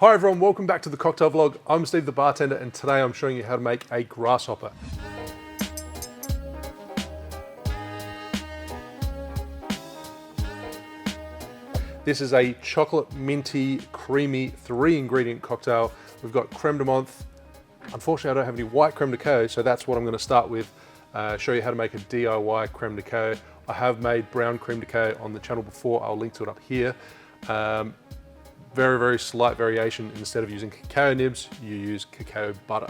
Hi everyone, welcome back to the cocktail vlog. I'm Steve the bartender and today I'm showing you how to make a grasshopper. This is a chocolate minty, creamy, 3-ingredient cocktail. We've got creme de menthe. Unfortunately, I don't have any white creme de cacao, so that's what I'm going to start with. Show you how to make a DIY creme de cacao. I have made brown creme de cacao on the channel before. I'll link to it up here. Very, very slight variation. Instead of using cacao nibs, you use cacao butter.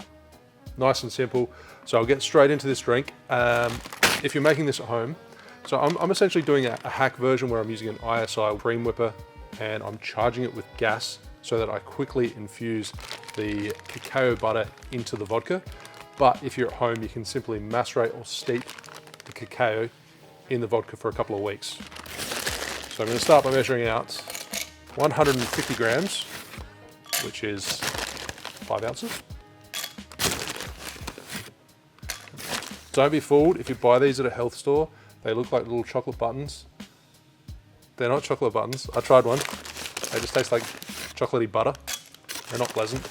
Nice and simple. So I'll get straight into this drink. If you're making this at home, so I'm essentially doing a hack version where I'm using an ISI cream whipper and I'm charging it with gas so that I quickly infuse the cacao butter into the vodka. But if you're at home, you can simply macerate or steep the cacao in the vodka for a couple of weeks. So I'm going to start by measuring out 150 grams, which is 5 ounces. Don't be fooled if you buy these at a health store. They look like little chocolate buttons. They're not chocolate buttons. I tried one. They just taste like chocolatey butter. They're not pleasant.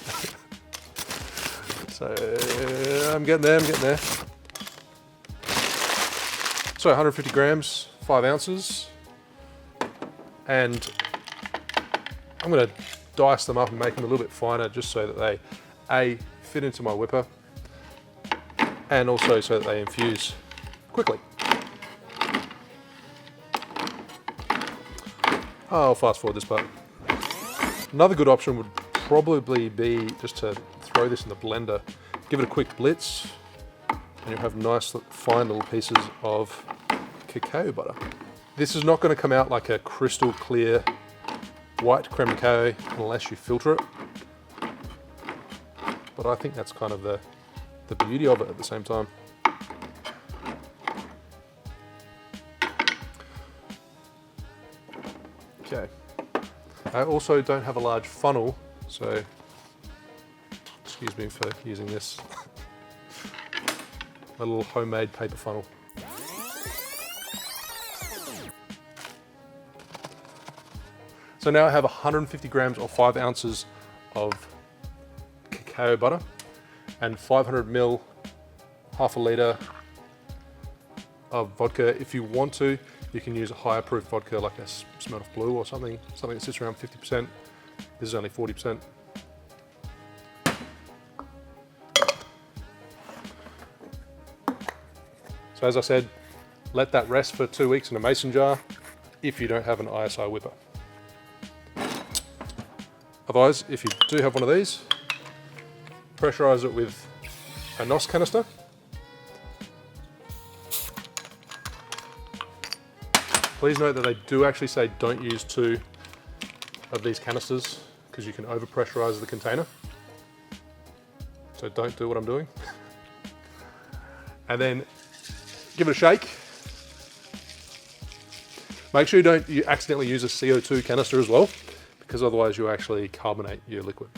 So I'm getting there, So 150 grams, 5 ounces. And I'm going to dice them up and make them a little bit finer just so that they, A, fit into my whipper and also so that they infuse quickly. I'll fast forward this part. Another good option would probably be just to throw this in the blender, give it a quick blitz, and you'll have nice fine little pieces of cacao butter. This is not going to come out like a crystal clear white creme de cacao unless you filter it. But I think that's kind of the beauty of it at the same time. Okay. I also don't have a large funnel, so excuse me for using this. A little homemade paper funnel. So now I have 150 grams or 5 ounces of cacao butter and 500 ml, half a litre of vodka. If you want to, you can use a higher proof vodka like a Smirnoff Blue or something that sits around 50%. This is only 40%. So as I said, let that rest for 2 weeks in a mason jar if you don't have an ISI whipper. Otherwise, if you do have one of these, pressurize it with a NOS canister. Please note that they do actually say don't use 2 of these canisters because you can overpressurize the container. So don't do what I'm doing. And then give it a shake. Make sure you accidentally use a CO2 canister as well, because otherwise you'll actually carbonate your liquid.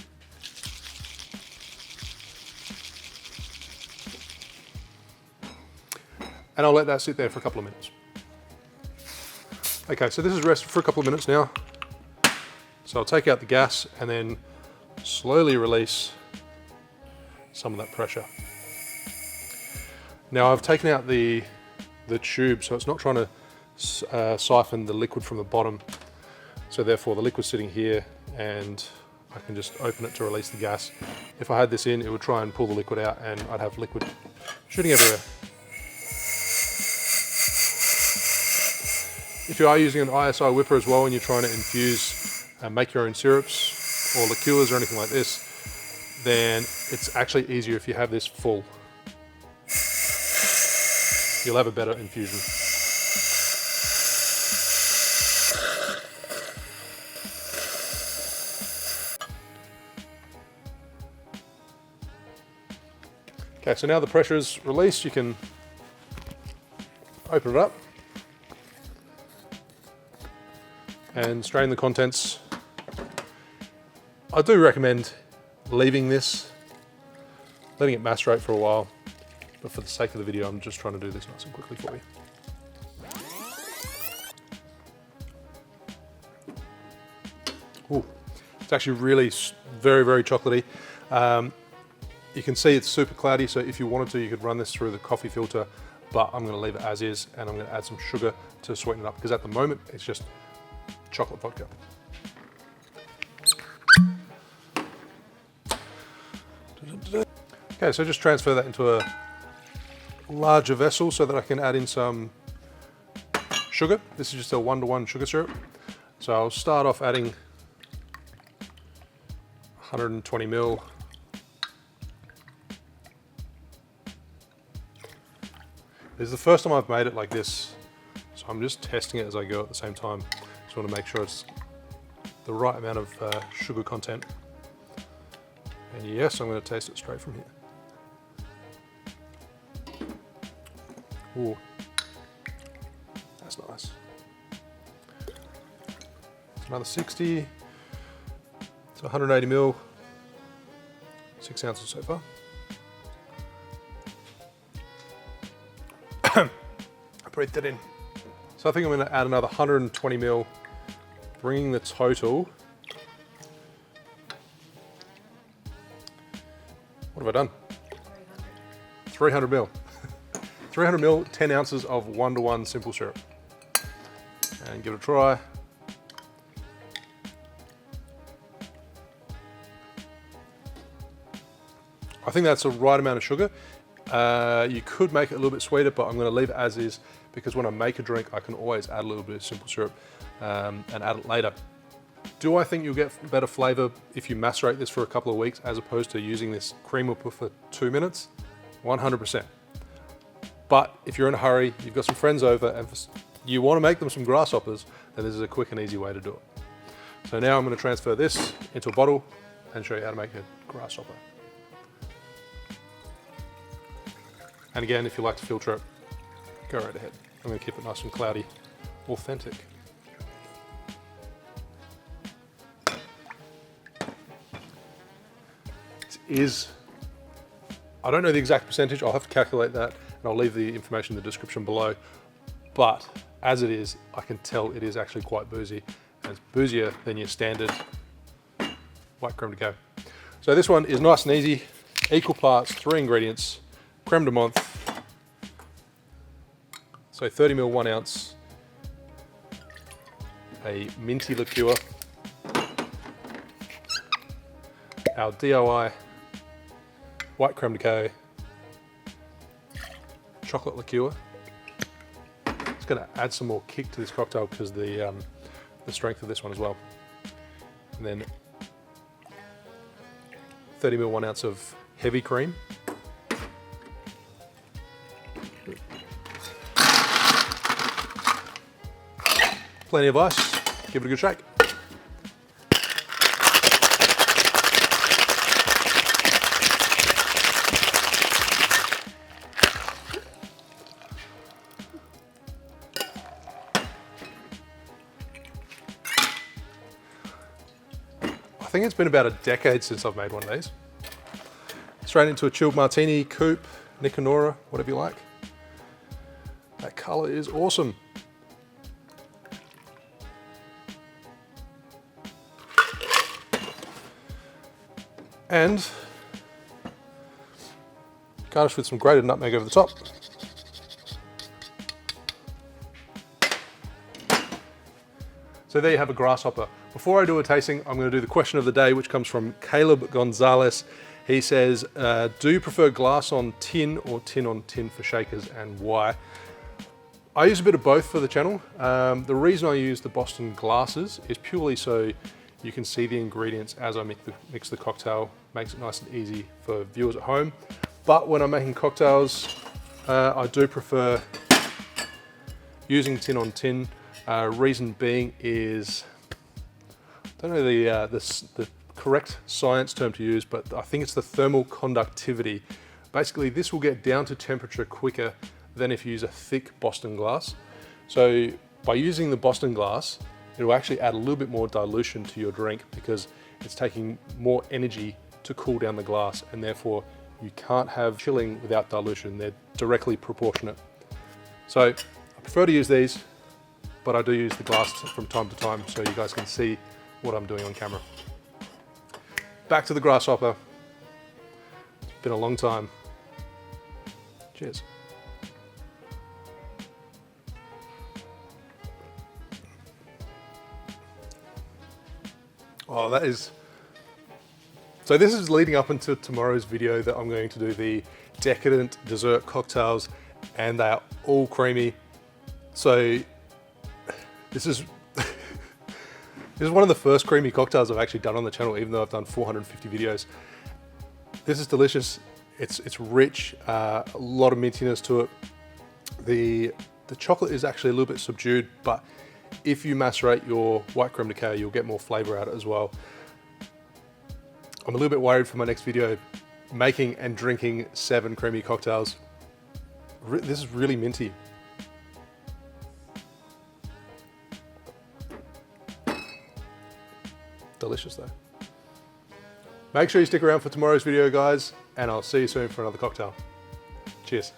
And I'll let that sit there for a couple of minutes. Okay, so this is rested for a couple of minutes now. So I'll take out the gas and then slowly release some of that pressure. Now I've taken out the tube, so it's not trying to siphon the liquid from the bottom. So therefore the liquid's sitting here and I can just open it to release the gas. If I had this in, it would try and pull the liquid out and I'd have liquid shooting everywhere. If you are using an ISI whipper as well and you're trying to infuse and make your own syrups or liqueurs or anything like this, then it's actually easier if you have this full. You'll have a better infusion. Okay, so now the pressure is released, you can open it up and strain the contents. I do recommend leaving this, letting it macerate for a while, but for the sake of the video, I'm just trying to do this nice and quickly for you. Ooh, It's actually really very, very chocolatey. You can see it's super cloudy, so if you wanted to, you could run this through the coffee filter, but I'm gonna leave it as is, and I'm gonna add some sugar to sweeten it up, because at the moment, it's just chocolate vodka. Okay, so just transfer that into a larger vessel so that I can add in some sugar. This is just a 1-to-1 sugar syrup. So I'll start off adding 120 ml. This is the first time I've made it like this, so I'm just testing it as I go at the same time. Just want to make sure it's the right amount of sugar content. And yes, I'm going to taste it straight from here. Ooh, that's nice. It's another 60. It's 180 ml, 6 ounces so far. I breathed that in. So I think I'm going to add another 120 ml, bringing the total. What have I done? 300 ml. 300 ml, 10 ounces of 1-to-1 simple syrup. And give it a try. I think that's the right amount of sugar. You could make it a little bit sweeter, but I'm going to leave it as is, because when I make a drink, I can always add a little bit of simple syrup and add it later. Do I think you'll get better flavor if you macerate this for a couple of weeks as opposed to using this cream whipper for 2 minutes? 100%. But if you're in a hurry, you've got some friends over, and you want to make them some grasshoppers, then this is a quick and easy way to do it. So now I'm going to transfer this into a bottle and show you how to make a grasshopper. And again, if you like to filter it, go right ahead. I'm going to keep it nice and cloudy, authentic. This is, I don't know the exact percentage, I'll have to calculate that, and I'll leave the information in the description below. But as it is, I can tell it is actually quite boozy, and it's boozier than your standard white creme de cacao. So this one is nice and easy, equal parts, 3 ingredients, Creme de Menthe, so 30 ml, 1 ounce, a minty liqueur, our DIY white creme de cacao, chocolate liqueur. It's going to add some more kick to this cocktail because the strength of this one as well. And then 30 ml, 1 ounce of heavy cream. Plenty of ice, give it a good shake. I think it's been about a decade since I've made one of these. Straight into a chilled martini, coupe, Nicanora, whatever you like. That color is awesome. And garnish with some grated nutmeg over the top. So there you have a grasshopper. Before I do a tasting, I'm going to do the question of the day, which comes from Caleb Gonzalez. He says, do you prefer glass on tin or tin on tin for shakers, and why? I use a bit of both for the channel. The reason I use the Boston glasses is purely so you can see the ingredients as I mix the cocktail, makes it nice and easy for viewers at home. But when I'm making cocktails, I do prefer using tin on tin. Reason being is, I don't know the correct science term to use, but I think it's the thermal conductivity. Basically, this will get down to temperature quicker than if you use a thick Boston glass. So by using the Boston glass, it will actually add a little bit more dilution to your drink because it's taking more energy to cool down the glass, and therefore you can't have chilling without dilution. They're directly proportionate. So I prefer to use these, but I do use the glass from time to time so you guys can see what I'm doing on camera. back to the Grasshopper. It's been a long time. Cheers. Oh, that is... So this is leading up into tomorrow's video that I'm going to do the decadent dessert cocktails, and they are all creamy. So this is this is one of the first creamy cocktails I've actually done on the channel, even though I've done 450 videos. This is delicious. It's rich, a lot of mintiness to it. The chocolate is actually a little bit subdued, but if you macerate your white creme de cacao, you'll get more flavor out of it as well. I'm a little bit worried for my next video, making and drinking 7 creamy cocktails. This is really minty. Delicious though. Make sure you stick around for tomorrow's video, guys, and I'll see you soon for another cocktail. Cheers.